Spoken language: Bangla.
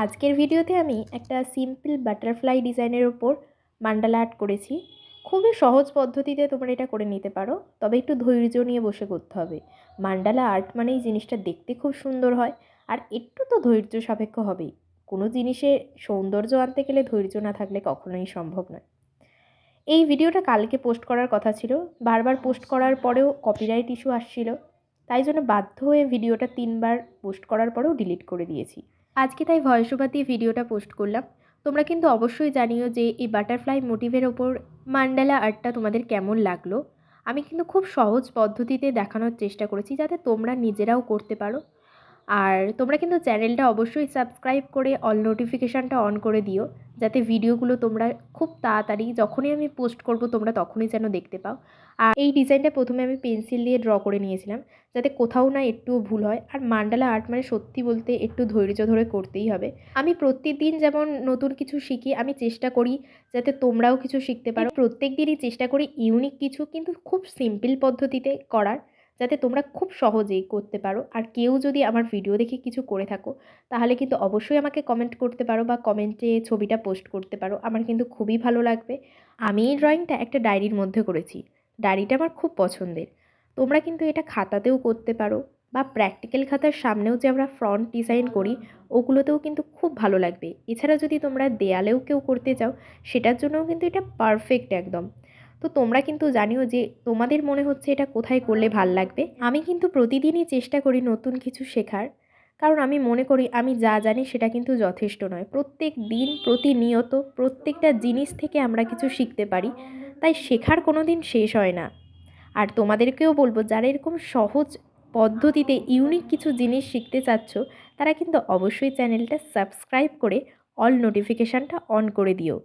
আজকের ভিডিওতে আমি একটা সিম্পল বাটারফ্লাই ডিজাইনের ওপর মান্ডালা আর্ট করেছি। খুবই সহজ পদ্ধতিতে তোমরা এটা করে নিতে পারো, তবে একটু ধৈর্য নিয়ে বসে করতে হবে। মান্ডালা আর্ট মানেই জিনিসটা দেখতে খুব সুন্দর হয়, আর একটু তো ধৈর্য সাপেক্ষ হবেই। কোনো জিনিসে সৌন্দর্য আনতে গেলে ধৈর্য না থাকলে কখনোই সম্ভব নয়। এই ভিডিওটা কালকে পোস্ট করার কথা ছিল, বারবার পোস্ট করার পরেও কপিরাইট ইস্যু আসছিল, তাই জন্য বাধ্য হয়ে ভিডিওটা 3বার পোস্ট করার পরেও ডিলিট করে দিয়েছি। আজকে তাই ভয়েস ওভার দিয়ে ভিডিওটা পোস্ট করলাম। তোমরা কিন্তু অবশ্যই জানিও যে এই বাটারফ্লাই মোটিভের ওপর মান্ডালা আর্টটা তোমাদের কেমন লাগলো। আমি কিন্তু খুব সহজ পদ্ধতিতে দেখানোর চেষ্টা করেছি যাতে তোমরা নিজেরাও করতে পারো। আর তোমরা কিন্তু চ্যানেলটা অবশ্যই সাবস্ক্রাইব করে অল নোটিফিকেশানটা অন করে দিও, যাতে ভিডিওগুলো তোমরা খুব তাড়াতাড়ি যখনই আমি পোস্ট করব তোমরা তখনই যেন দেখতে পাও। আর এই ডিজাইনটা প্রথমে আমি পেন্সিল দিয়ে ড্র করে নিয়েছিলাম, যাতে কোথাও না একটুও ভুল হয়। আর মান্ডালা আর্ট মানে সত্যি বলতে একটু ধৈর্য ধরে করতেই হবে। আমি প্রত্যেকদিন যেমন নতুন কিছু শিখি, আমি চেষ্টা করি যাতে তোমরাও কিছু শিখতে পারো। প্রত্যেক দিনই চেষ্টা করি ইউনিক কিছু, কিন্তু খুব সিম্পল পদ্ধতিতে করার, যাতে তোমরা খুব সহজেই করতে পারো। আর কেউ যদি আমার ভিডিও দেখে কিছু করে থাকো, তাহলে কিন্তু অবশ্যই আমাকে কমেন্ট করতে পারো বা কমেন্টে ছবিটা পোস্ট করতে পারো, আমার কিন্তু খুবই ভালো লাগবে। আমি এই ড্রয়িংটা একটা ডায়েরির মধ্যে করেছি। ডায়েরিটা আমার খুব পছন্দের। তোমরা কিন্তু এটা খাতাতেও করতে পারো, বা প্র্যাকটিক্যাল খাতার সামনেও যে আমরা ফ্রন্ট ডিজাইন করি ওগুলোতেও কিন্তু খুব ভালো লাগবে। এছাড়া যদি তোমরা দেয়ালেও কেউ করতে চাও, সেটার জন্যও কিন্তু এটা পারফেক্ট একদম। তো তোমরা কিন্তু জানিও যে তোমাদের মনে হচ্ছে এটা কোথায় করলে ভাল লাগবে। আমি কিন্তু প্রতিদিনই চেষ্টা করি নতুন কিছু শেখার, কারণ আমি মনে করি আমি যা জানি সেটা কিন্তু যথেষ্ট নয়। প্রত্যেক দিন প্রতিনিয়ত প্রত্যেকটা জিনিস থেকে আমরা কিছু শিখতে পারি, তাই শেখার কোনো দিন শেষ হয় না। আর তোমাদেরকেও বলবো, যারা এরকম সহজ পদ্ধতিতে ইউনিক কিছু জিনিস শিখতে চাচ্ছ, তারা কিন্তু অবশ্যই চ্যানেলটা সাবস্ক্রাইব করে অল নোটিফিকেশানটা অন করে দিও।